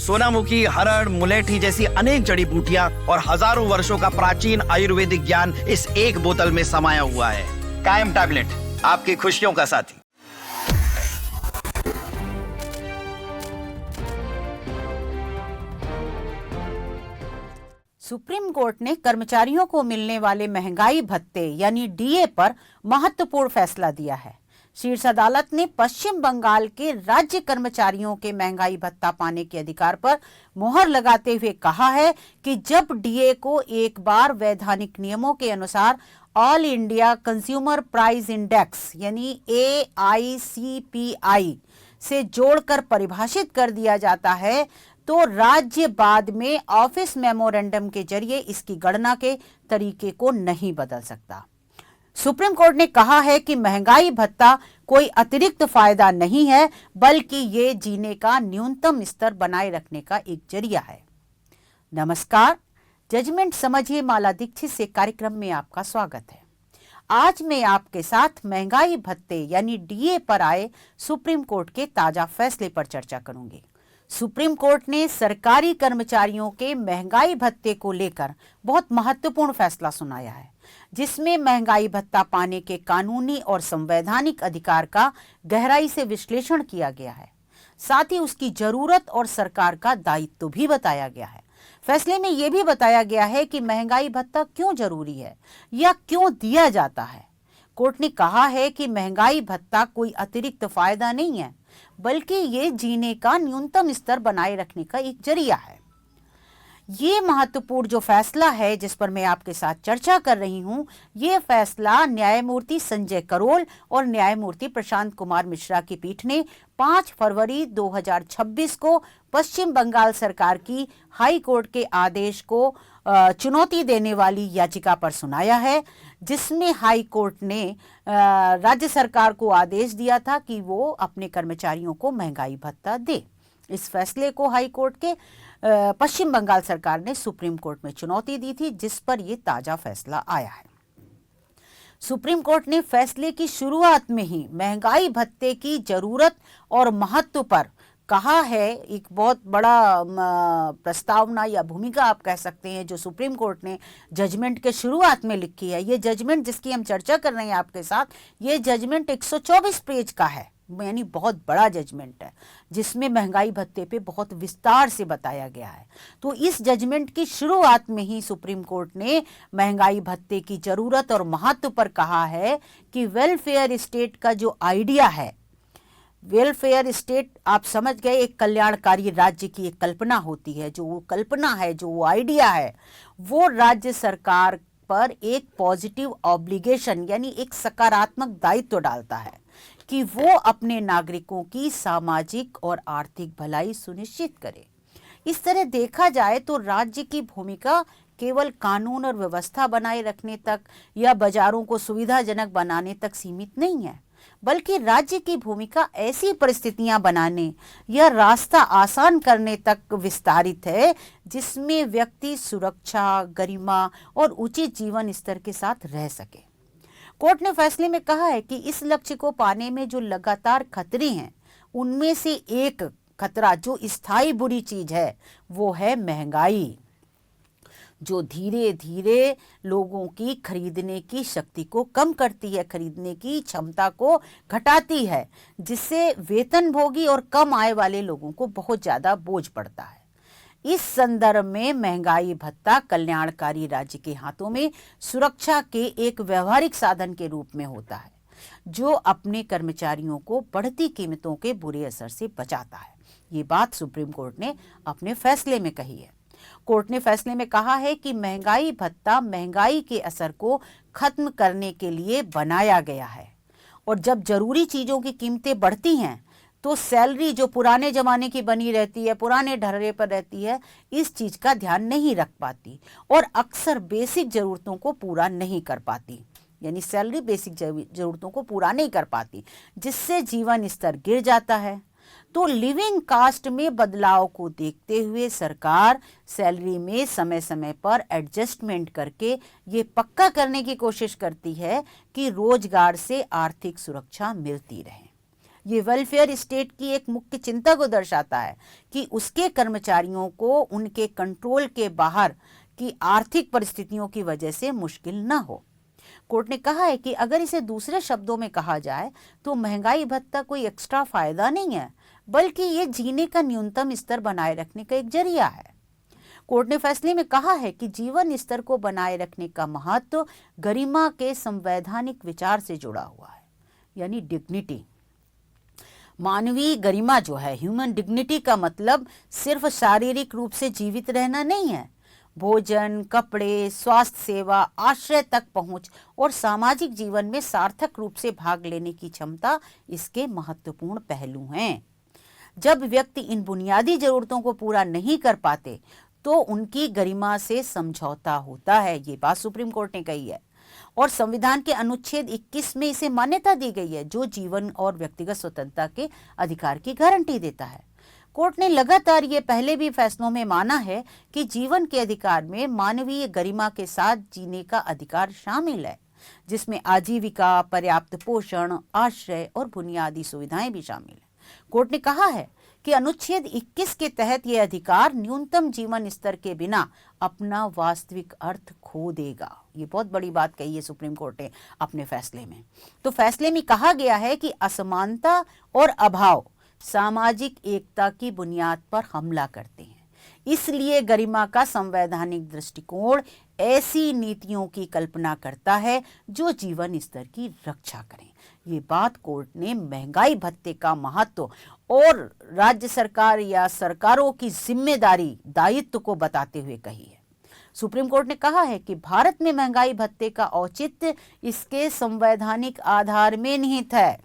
सोनामुखी, हरड़, मुलेठी जैसी अनेक जड़ी बूटियां और हजारों वर्षों का प्राचीन आयुर्वेदिक ज्ञान इस एक बोतल में समाया हुआ है। कायम टैबलेट, आपकी खुशियों का साथी। सुप्रीम कोर्ट ने कर्मचारियों को मिलने वाले महंगाई भत्ते यानी डीए पर महत्वपूर्ण फैसला दिया है। शीर्ष अदालत ने पश्चिम बंगाल के राज्य कर्मचारियों के महंगाई भत्ता पाने के अधिकार पर मुहर लगाते हुए कहा है कि जब डीए को एक बार वैधानिक नियमों के अनुसार all India consumer price index यानी AICPI से जोड़कर परिभाषित कर दिया जाता है तो राज्य बाद में ऑफिस मेमोरेंडम के जरिए इसकी गणना के तरीके को नहीं बदल सकता। सुप्रीम कोर्ट ने कहा है कि महंगाई भत्ता कोई अतिरिक्त फायदा नहीं है, बल्कि ये जीने का न्यूनतम स्तर बनाए रखने का एक जरिया है। नमस्कार, जजमेंट समझिए माला दीक्षित से कार्यक्रम में आपका स्वागत है। आज मैं आपके साथ महंगाई भत्ते यानी डीए पर आए सुप्रीम कोर्ट के ताजा फैसले पर चर्चा करूंगी। सुप्रीम कोर्ट ने सरकारी कर्मचारियों के महंगाई भत्ते को लेकर बहुत महत्वपूर्ण फैसला सुनाया है, जिसमें महंगाई भत्ता पाने के कानूनी और संवैधानिक अधिकार का गहराई से विश्लेषण किया गया है। साथ ही उसकी जरूरत और सरकार का दायित्व भी बताया गया है। फैसले में यह भी बताया गया है कि महंगाई भत्ता क्यों जरूरी है या क्यों दिया जाता है। कोर्ट ने कहा है कि महंगाई भत्ता कोई अतिरिक्त फायदा नहीं है, बल्कि ये जीने का न्यूनतम स्तर बनाए रखने का एक जरिया है। ये महत्वपूर्ण जो फैसला है जिस पर मैं आपके साथ चर्चा कर रही हूं, ये फैसला न्यायमूर्ति संजय करोल और न्यायमूर्ति प्रशांत कुमार मिश्रा की पीठ ने 5 फरवरी 2026 को पश्चिम बंगाल सरकार की हाई कोर्ट के आदेश को चुनौती देने वाली याचिका पर सुनाया है, जिसमें हाई कोर्ट ने राज्य सरकार को आदेश दिया था कि वो अपने कर्मचारियों को महंगाई भत्ता दे। इस फैसले को हाई कोर्ट के पश्चिम बंगाल सरकार ने सुप्रीम कोर्ट में चुनौती दी थी, जिस पर यह ताजा फैसला आया है। सुप्रीम कोर्ट ने फैसले की शुरुआत में ही महंगाई भत्ते की जरूरत और महत्व पर कहा है। एक बहुत बड़ा प्रस्तावना या भूमिका आप कह सकते हैं जो सुप्रीम कोर्ट ने जजमेंट के शुरुआत में लिखी है। ये जजमेंट जिसकी हम चर्चा कर रहे हैं आपके साथ, ये जजमेंट 124 पेज का है, यानी बहुत बड़ा जजमेंट है, जिसमें महंगाई भत्ते पे बहुत विस्तार से बताया गया है। तो इस जजमेंट की शुरुआत में ही सुप्रीम कोर्ट ने महंगाई भत्ते की जरूरत और महत्व पर कहा है कि वेलफेयर स्टेट का जो आइडिया है, वेलफेयर स्टेट आप समझ गए, एक कल्याणकारी राज्य की एक कल्पना होती है। जो वो कल्पना है, जो वो आइडिया है, वो राज्य सरकार पर एक पॉजिटिव ऑब्लिगेशन यानी एक सकारात्मक दायित्व डालता है कि वो अपने नागरिकों की सामाजिक और आर्थिक भलाई सुनिश्चित करे। इस तरह देखा जाए तो राज्य की भूमिका केवल कानून और व्यवस्था बनाए रखने तक या बाजारों को सुविधाजनक बनाने तक सीमित नहीं है, बल्कि राज्य की भूमिका ऐसी परिस्थितियां बनाने या रास्ता आसान करने तक विस्तारित है जिसमें व्यक्ति सुरक्षा, गरिमा और उचित जीवन स्तर के साथ रह सके। कोर्ट ने फैसले में कहा है कि इस लक्ष्य को पाने में जो लगातार खतरे हैं, उनमें से एक खतरा जो स्थायी बुरी चीज है वो है महंगाई, जो धीरे धीरे लोगों की खरीदने की शक्ति को कम करती है, खरीदने की क्षमता को घटाती है, जिससे वेतनभोगी और कम आय वाले लोगों को बहुत ज्यादा बोझ पड़ता है। इस संदर्भ में महंगाई भत्ता कल्याणकारी राज्य के हाथों में सुरक्षा के एक व्यवहारिक साधन के रूप में होता है, जो अपने कर्मचारियों को बढ़ती कीमतों के बुरे असर से बचाता है। ये बात सुप्रीम कोर्ट ने अपने फैसले में कही है। कोर्ट ने फैसले में कहा है कि महंगाई भत्ता महंगाई के असर को खत्म करने के लिए बनाया गया है, और जब जरूरी चीजों की कीमतें बढ़ती हैं तो सैलरी जो पुराने जमाने की बनी रहती है, पुराने ढर्रे पर रहती है, इस चीज का ध्यान नहीं रख पाती और अक्सर बेसिक जरूरतों को पूरा नहीं कर पाती। यानी सैलरी बेसिक जरूरतों को पूरा नहीं कर पाती, जिससे जीवन स्तर गिर जाता है। तो लिविंग कास्ट में बदलाव को देखते हुए सरकार सैलरी में समय समय पर एडजस्टमेंट करके ये पक्का करने की कोशिश करती है कि रोजगार से आर्थिक सुरक्षा मिलती रहे। ये वेलफेयर स्टेट की एक मुख्य चिंता को दर्शाता है कि उसके कर्मचारियों को उनके कंट्रोल के बाहर की आर्थिक परिस्थितियों की वजह से मुश्किल न हो। कोर्ट ने कहा है कि अगर इसे दूसरे शब्दों में कहा जाए तो महंगाई भत्ता कोई एक्स्ट्रा फायदा नहीं है, बल्कि ये जीने का न्यूनतम स्तर बनाए रखने का एक जरिया है। कोर्ट ने फैसले में कहा है कि जीवन स्तर को बनाए रखने का महत्व गरिमा के संवैधानिक विचार से जुड़ा हुआ है, यानी डिग्निटी। मानवीय गरिमा जो है, ह्यूमन डिग्निटी का मतलब सिर्फ शारीरिक रूप से जीवित रहना नहीं है। भोजन, कपड़े, स्वास्थ्य सेवा, आश्रय तक पहुंच और सामाजिक जीवन में सार्थक रूप से भाग लेने की क्षमता इसके महत्वपूर्ण पहलू हैं। जब व्यक्ति इन बुनियादी जरूरतों को पूरा नहीं कर पाते तो उनकी गरिमा से समझौता होता है। ये बात सुप्रीम कोर्ट ने कही है और संविधान के अनुच्छेद 21 में इसे मान्यता दी गई है, जो जीवन और व्यक्तिगत स्वतंत्रता के अधिकार की गारंटी देता है। कोर्ट ने लगातार ये पहले भी फैसलों में माना है कि जीवन के अधिकार में मानवीय गरिमा के साथ जीने का अधिकार शामिल है, जिसमें आजीविका, पर्याप्त पोषण, आश्रय और बुनियादी सुविधाएं भी शामिल हैं। कोर्ट ने कहा है कि अनुच्छेद 21 के तहत यह अधिकार न्यूनतम जीवन स्तर के बिना अपना वास्तविक अर्थ खो देगा। ये बहुत बड़ी बात कही है सुप्रीम कोर्ट ने अपने फैसले में। तो फैसले में कहा गया है कि असमानता और अभाव सामाजिक एकता की बुनियाद पर हमला करते हैं, इसलिए गरिमा का संवैधानिक दृष्टिकोण ऐसी नीतियों की कल्पना करता है जो जीवन स्तर की रक्षा करें। ये बात कोर्ट ने महंगाई भत्ते का महत्व और राज्य सरकार या सरकारों की जिम्मेदारी, दायित्व को बताते हुए कही है। सुप्रीम कोर्ट ने कहा है कि भारत में महंगाई भत्ते का औचित्य इसके संवैधानिक आधार में निहित है।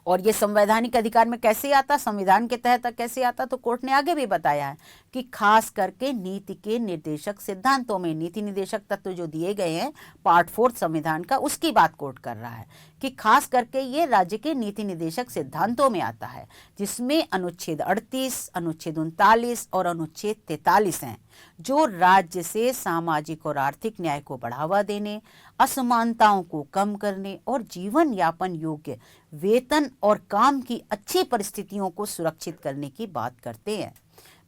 और ये संवैधानिक अधिकार में कैसे आता, संविधान के तहत कैसे आता, तो कोर्ट ने आगे भी बताया है कि खास करके नीति के निर्देशक सिद्धांतों में, नीति निर्देशक तत्व जो दिए गए हैं पार्ट 4 संविधान का, उसकी बात कोर्ट कर रहा है कि खास करके ये राज्य के नीति निर्देशक सिद्धांतों में आता है, जिसमें अनुच्छेद 38, अनुच्छेद 39 और अनुच्छेद 43 हैं, जो राज्य से सामाजिक और आर्थिक न्याय को बढ़ावा देने, असमानताओं को कम करने और जीवन यापन योग्य वेतन और काम की अच्छी परिस्थितियों को सुरक्षित करने की बात करते हैं।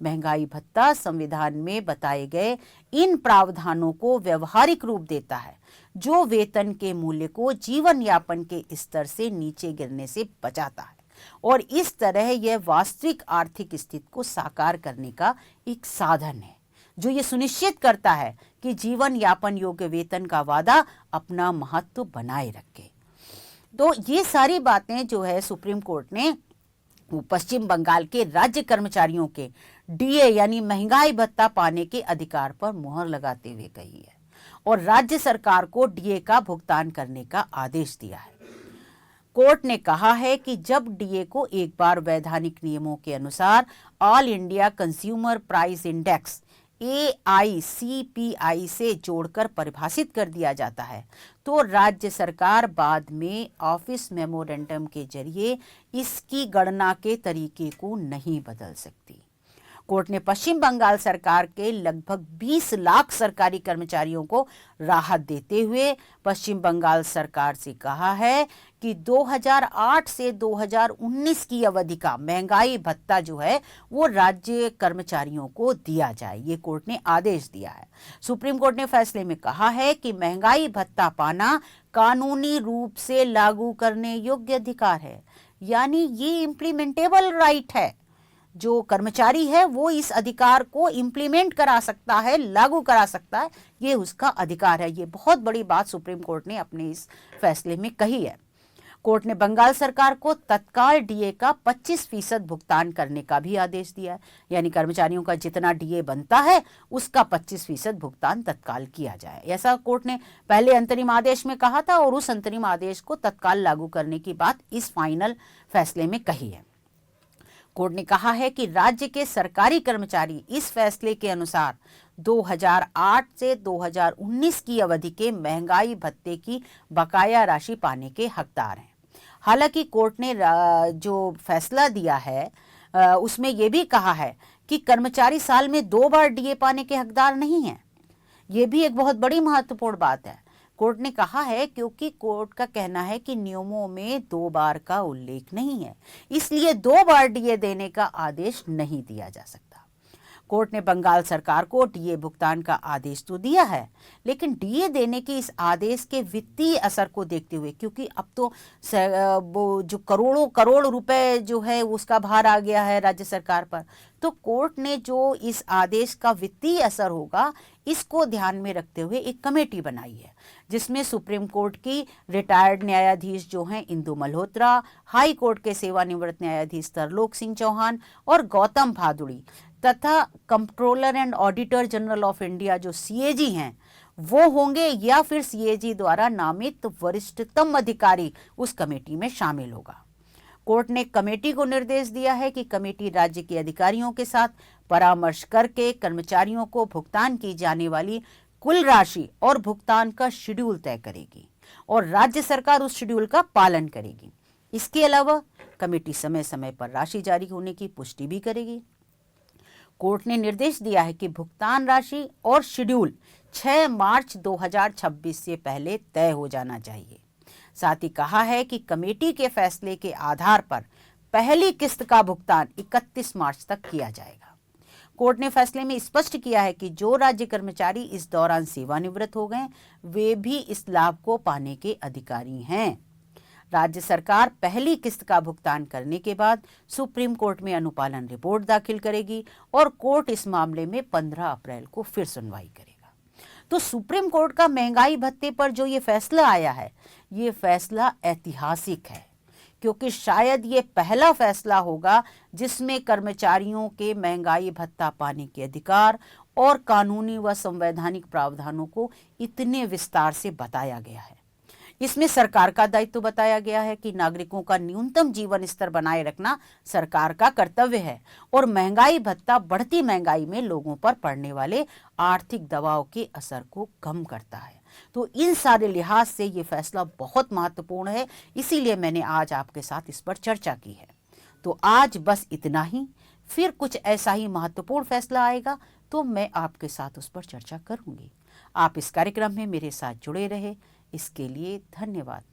महंगाई भत्ता संविधान में बताए गए इन प्रावधानों को व्यवहारिक रूप देता है, जो वेतन के मूल्य को जीवन यापन के स्तर से नीचे गिरने से बचाता है और इस तरह यह वास्तविक आर्थिक स्थिति को साकार करने का एक साधन है, जो ये सुनिश्चित करता है कि जीवन यापन योग्य वेतन का वादा अपना महत्व बनाए रखे। तो ये सारी बातें जो है सुप्रीम कोर्ट ने पश्चिम बंगाल के राज्य कर्मचारियों के डीए यानी महंगाई भत्ता पाने के अधिकार पर मुहर लगाते हुए कही है और राज्य सरकार को डीए का भुगतान करने का आदेश दिया है। कोर्ट ने कहा है कि जब डीए को एक बार वैधानिक नियमों के अनुसार all India consumer price index AICPI से जोड़कर परिभाषित कर दिया जाता है, तो राज्य सरकार बाद में ऑफिस मेमोरेंडम के जरिए इसकी गणना के तरीके को नहीं बदल सकती। कोर्ट ने पश्चिम बंगाल सरकार के लगभग 20 लाख सरकारी कर्मचारियों को राहत देते हुए पश्चिम बंगाल सरकार से कहा है कि 2008 से 2019 की अवधि का महंगाई भत्ता जो है वो राज्य कर्मचारियों को दिया जाए। ये कोर्ट ने आदेश दिया है। सुप्रीम कोर्ट ने फैसले में कहा है कि महंगाई भत्ता पाना कानूनी रूप से लागू करने योग्य अधिकार है, यानी ये इम्प्लीमेंटेबल राइट है। जो कर्मचारी है वो इस अधिकार को इम्प्लीमेंट करा सकता है, लागू करा सकता है, ये उसका अधिकार है। ये बहुत बड़ी बात सुप्रीम कोर्ट ने अपने इस फैसले में कही है। कोर्ट ने बंगाल सरकार को तत्काल डीए का 25% भुगतान करने का भी आदेश दिया है, यानी कर्मचारियों का जितना डीए बनता है उसका 25% भुगतान तत्काल किया जाए। ऐसा कोर्ट ने पहले अंतरिम आदेश में कहा था और उस अंतरिम आदेश को तत्काल लागू करने की बात इस फाइनल फैसले में कही है। कोर्ट ने कहा है कि राज्य के सरकारी कर्मचारी इस फैसले के अनुसार 2008 से 2019 की अवधि के महंगाई भत्ते की बकाया राशि पाने के हकदार हैं। हालांकि कोर्ट ने जो फैसला दिया है उसमें यह भी कहा है कि कर्मचारी साल में 2 बार डीए पाने के हकदार नहीं हैं। ये भी एक बहुत बड़ी महत्वपूर्ण बात है। कोर्ट ने कहा है क्योंकि कोर्ट का कहना है कि नियमों में 2 बार का उल्लेख नहीं है, इसलिए 2 बार डीए देने का आदेश नहीं दिया जा सकता। कोर्ट ने बंगाल सरकार को डीए भुगतान का आदेश तो दिया है, लेकिन डीए देने के इस आदेश के वित्तीय असर को देखते हुए, क्योंकि अब तो वो जो करोड़ों करोड़ रुपए जो है उसका भार आ गया है राज्य सरकार पर, तो कोर्ट ने जो इस आदेश का वित्तीय असर होगा इसको ध्यान में रखते हुए एक कमेटी बनाई है, जिसमें सुप्रीम कोर्ट की रिटायर्ड न्यायाधीश जो हैं इंदु मल्होत्रा, हाई कोर्ट के सेवानिवृत्त न्यायाधीश तरलोक सिंह चौहान और गौतम भादुड़ी तथा controller and auditor general of India जो सीएजी हैं वो होंगे, या फिर सीएजी द्वारा नामित वरिष्ठतम अधिकारी उस कमेटी में शामिल होगा। कोर्ट ने कमेटी को निर्देश दिया है कि कमेटी राज्य के अधिकारियों के साथ परामर्श करके कर्मचारियों को भुगतान की जाने वाली कुल राशि और भुगतान का शेड्यूल तय करेगी और राज्य सरकार उस शेड्यूल का पालन करेगी। इसके अलावा कमेटी समय समय पर राशि जारी होने की पुष्टि भी करेगी। कोर्ट ने निर्देश दिया है कि भुगतान राशि और शेड्यूल 6 मार्च 2026 से पहले तय हो जाना चाहिए। साथ ही कहा है कि कमेटी के फैसले के आधार पर पहली किस्त का भुगतान 31 मार्च तक किया जाएगा। कोर्ट ने फैसले में स्पष्ट किया है कि जो राज्य कर्मचारी इस दौरान सेवानिवृत्त हो गए वे भी इस लाभ को पाने के अधिकारी हैं। राज्य सरकार पहली किस्त का भुगतान करने के बाद सुप्रीम कोर्ट में अनुपालन रिपोर्ट दाखिल करेगी और कोर्ट इस मामले में 15 अप्रैल को फिर सुनवाई करेगा। तो सुप्रीम कोर्ट का महंगाई भत्ते पर जो ये फैसला आया है, ये फैसला ऐतिहासिक है, क्योंकि शायद ये पहला फैसला होगा जिसमें कर्मचारियों के महंगाई भत्ता पाने के अधिकार और कानूनी व संवैधानिक प्रावधानों को इतने विस्तार से बताया गया है। इसमें सरकार का दायित्व बताया गया है कि नागरिकों का न्यूनतम जीवन स्तर बनाए रखना सरकार का कर्तव्य है और महंगाई भत्ता बढ़ती महंगाई में लोगों पर पड़ने वाले आर्थिक दबाव के असर को कम करता है। तो इन सारे लिहाज से ये फैसला बहुत महत्वपूर्ण है, इसीलिए मैंने आज आपके साथ इस पर चर्चा की है। तो आज बस इतना ही, फिर कुछ ऐसा ही महत्वपूर्ण फैसला आएगा तो मैं आपके साथ उस पर चर्चा करूंगी। आप इस कार्यक्रम में मेरे साथ जुड़े रहे, इसके लिए धन्यवाद।